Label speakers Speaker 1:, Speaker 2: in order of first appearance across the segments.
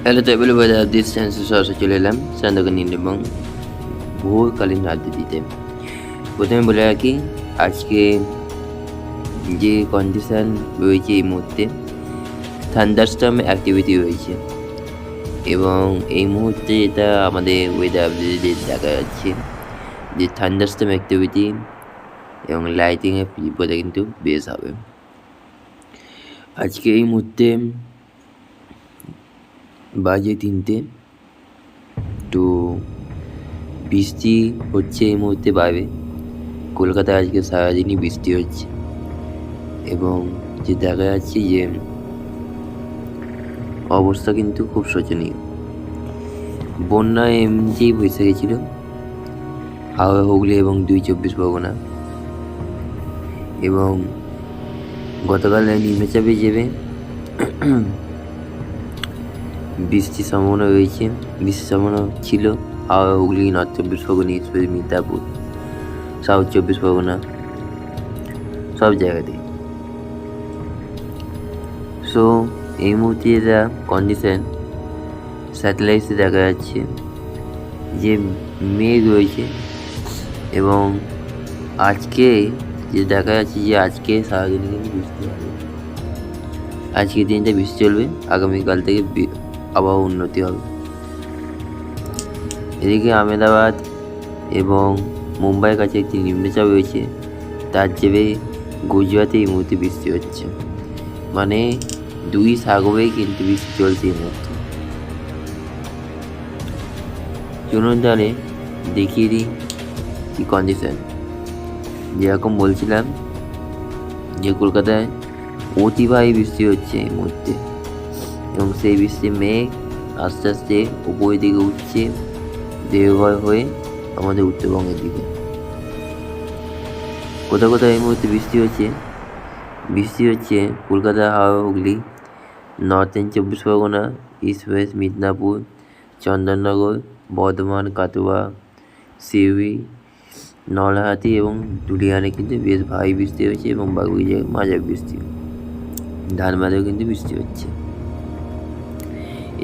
Speaker 1: Hello তো available this সেন্সে সরাসরি চলে এলাম সান্দাকনীন এবং ভোরকালীন রাজনীতিতে। প্রথমে বলে রাখি, আজকে যে কন্ডিশন রয়েছে এই মুহূর্তে, থান্ডারস্টর্ম অ্যাক্টিভিটি রয়েছে এবং এই মুহূর্তে যেটা আমাদের ওয়েদার আপডেটে দেখা যাচ্ছে যে থান্ডারস্টর্ম অ্যাক্টিভিটি এবং লাইটিংয়ের তীব্রতা কিন্তু বেশ হবে। আজকে এই মুহূর্তে বাজে 3টে, তো বৃষ্টি হচ্ছে এই মুহূর্তে বাইরে। কলকাতায় আজকে সারাদিনই বৃষ্টি হচ্ছে এবং যে দেখা যাচ্ছে যে অবস্থা কিন্তু খুব শোচনীয়। বন্যায় এমনিতেই ভেসে গেছিল হাওড়া, হুগলি এবং 2 চব্বিশ পরগনা, এবং গতকাল নিম্নচাপে যাবে বৃষ্টির সম্ভাবনা রয়েছে। বৃষ্টির সম্ভাবনা ছিল হাওড়া, হুগলি, নর্থ চব্বিশ পরগনা, ইস্ট মিদনাপুর, সাউথ চব্বিশ পরগনা, সব জায়গাতেই। সো এই মুহূর্তে যেটা কন্ডিশন স্যাটেলাইটসে দেখা যাচ্ছে যে মেঘ রয়েছে এবং আজকে যে দেখা যাচ্ছে যে আজকে সারাদিনে কিন্তু বৃষ্টি হবে। আজকের দিনটা বৃষ্টি চলবে, আগামীকাল থেকে আবহাওয়া উন্নতি হবে। এদিকে আহমেদাবাদ এবং মুম্বাইয়ের কাছে একটি নিম্নচাপ রয়েছে, তার জেরে গুজরাটে এই মুহূর্তে বৃষ্টি হচ্ছে। মানে 2 সাগরেই কিন্তু বৃষ্টি চলছে এই মুহূর্তে। চলুন তাহলে দেখিয়ে দিই কি কন্ডিশন। যেরকম বলছিলাম যে কলকাতায় অতিবাহী বৃষ্টি হচ্ছে এই মুহূর্তে এবং সেই বৃষ্টির মেঘ আস্তে আস্তে উপরের দিকে উঠছে দেওঘর হয়ে আমাদের উত্তরবঙ্গের দিকে। কোথাও কোথাও এই মুহূর্তে বৃষ্টি হচ্ছে কলকাতা, হাওড়া, হুগলি, নর্থ চব্বিশ পরগনা, ইস্ট ওয়েস্ট মিদনাপুর, চন্দননগর, বর্ধমান, কাটোয়া, সিউড়ি, নলহাটি এবং ধুলিয়ানে কিন্তু বেশ ভারী বৃষ্টি হয়েছে এবং বাকি জায়গায় মাঝারি বৃষ্টি। ধানবাদেও কিন্তু বৃষ্টি হচ্ছে।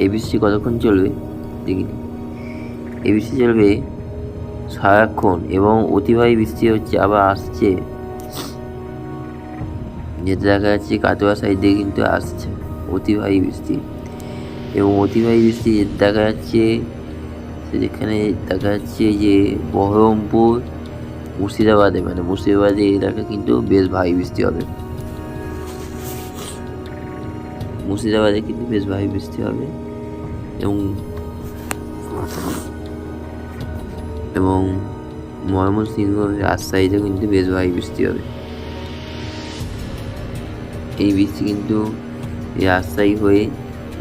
Speaker 1: এই বৃষ্টি কতক্ষণ চলবে দেখিনি। এই বৃষ্টি চলবে সারাক্ষণ এবং অতিবাহী বৃষ্টি হচ্ছে, আবার আসছে। যেটা দেখা যাচ্ছে কাটোয়া সাইড দিয়ে কিন্তু আসছে অতিবাহী বৃষ্টি, এবং অতিবাহী বৃষ্টি দেখা যাচ্ছে সেখানে দেখা যাচ্ছে যে বহরমপুর, মুর্শিদাবাদে এলাকা কিন্তু বেশ ভারী বৃষ্টি হবে। মুর্শিদাবাদে কিন্তু বেশ ভারী বৃষ্টি হবে এবং ময়মনসিংহ, রাজশাহীতেও কিন্তু বেশ ভারী বৃষ্টি হবে। এই বৃষ্টি কিন্তু রাজশাহী হয়ে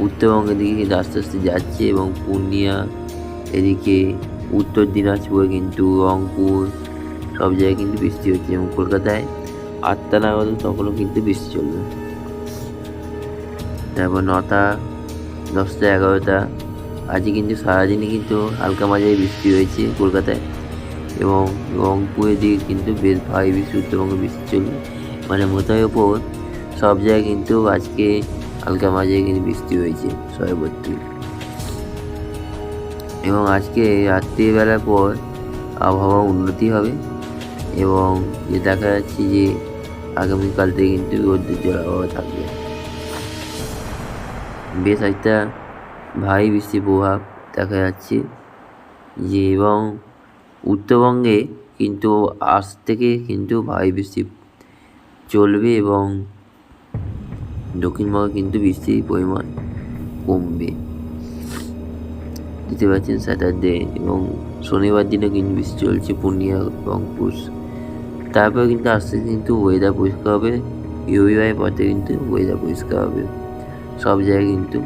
Speaker 1: উত্তরবঙ্গের দিকে কিন্তু আস্তে আস্তে যাচ্ছে এবং পূর্ণিয়া, এদিকে উত্তর দিনাজপুরে কিন্তু রংপুর সব জায়গায় কিন্তু বৃষ্টি হচ্ছে এবং কলকাতায় 8টা নাগাদ তখনও কিন্তু বৃষ্টি চলবে। তারপর 9টা, 10টা, 11টা, আজকে কিন্তু সারাদিনই কিন্তু হালকা মাঝারি বৃষ্টি হয়েছে কলকাতায় এবং রংপুরের দিকে কিন্তু বেশ ভারী বৃষ্টি, উত্তরবঙ্গে বৃষ্টি চলবে। মানে মোটার ওপর সব জায়গায় কিন্তু আজকে হালকা মাঝারি কিন্তু বৃষ্টি হয়েছে সর্বত্র। এবং আজকে রাত্রিবেলার পর আবহাওয়া উন্নতি হবে এবং যে দেখা যাচ্ছে যে আগামীকাল থেকে কিন্তু রোদ্রের জল আবহাওয়া থাকবে। বেশ একটা ভারী বৃষ্টির প্রভাব দেখা যাচ্ছে যে, এবং উত্তরবঙ্গে কিন্তু আজ থেকে কিন্তু ভারী বৃষ্টি চলবে এবং দক্ষিণবঙ্গে কিন্তু বৃষ্টির পরিমাণ কমবে। দেখতে পাচ্ছেন স্যাটারডে এবং শনিবার দিনে কিন্তু বৃষ্টি চলছে পূর্ণিয়া, রংপুর। তারপরে কিন্তু আস্তে কিন্তু ওয়েদার পরিষ্কার হবে। রবিবারের পর থেকে কিন্তু ওয়েদার পরিষ্কার হবে সব জায়গায় কিন্তু।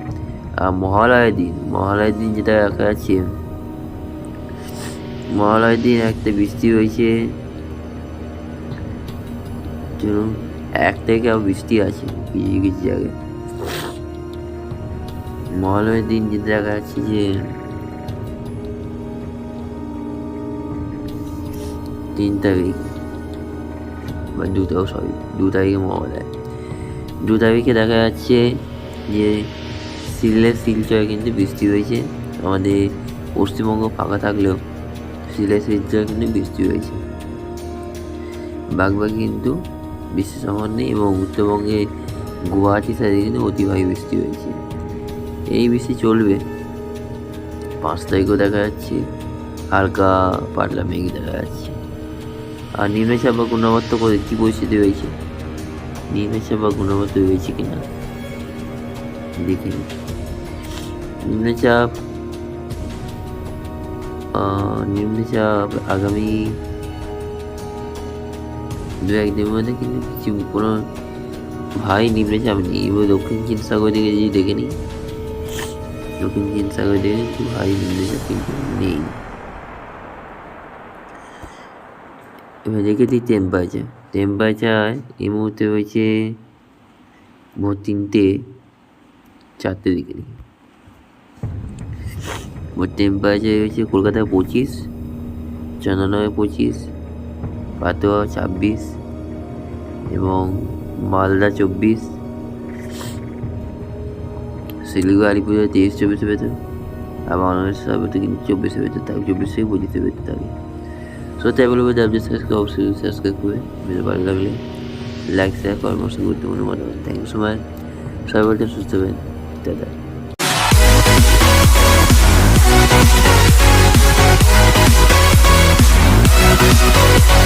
Speaker 1: আর মহালয়ের দিন যেটা দেখা যাচ্ছে, মহালয়ের দিন একটা বৃষ্টি হয়েছে, 1 তারিখে আবার বৃষ্টি আছে কিছু কিছু জায়গায়। মহালয়ের দিন যেটা দেখা যাচ্ছে যে 3 তারিখ বা 2 তারিখে মহালয়। 2 তারিখে দেখা যাচ্ছে যে শিলচরে কিন্তু বৃষ্টি হয়েছে। আমাদের পশ্চিমবঙ্গ ফাঁকা থাকলেও শিলচরে কিন্তু বৃষ্টি হয়েছে। বাদবাকি কিন্তু বৃষ্টির সম্ভাবনা নেই এবং উত্তরবঙ্গে গুয়াহাটি সাইডে কিন্তু অতি ভারী বৃষ্টি হয়েছে। এই বৃষ্টি চলবে। 5 তারিখও দেখা যাচ্ছে হালকা পাতলা মেঘ দেখা যাচ্ছে। আর নিম্নচাপ বা ঘূর্ণাবর্ত করে কী পরিস্থিতি হয়েছে, নিম্নচাপ বা ঘূর্ণাবর্ত হয়েছে কিনা দেখে নিই। নিম্নচাপ আগামী 2-1 দিনের মধ্যে কিন্তু কিছু কোনো ভারী নিম্নচাপ নেই। এবার দক্ষিণ চীন সাগর দিকে যদি দেখে নিই, দক্ষিণ চীন সাগর দিকে কিন্তু ভারী নিম্নচাপ কিন্তু নেই। এবার দেখে দিই টেম্পারেচার এই মুহূর্তে হয়েছে ভোর 3-4 দিকে নিই। ভোর টেম্পারেচার হয়েছে কলকাতায় 25, চন্দননগরে 25, পাতোয়া 26 এবং মালদা 24, শিলিগুড়ি আলিপুরে 23-24 ভেতর, আবার অন্যান্য সব ভেতর কিন্তু 24 ভেতর থাকে, 24 থেকে 25 ভেতর থাকে। সো তাই বলবো আপনি অবশ্যই সাবস্ক্রাইব করে ভিডিও ভালো লাগলে লাইক শেয়ার করার মতো গুরুত্বপূর্ণ মতামত। Thank you so much. সবাই বলতে সুস্থ হবেন। দাদা।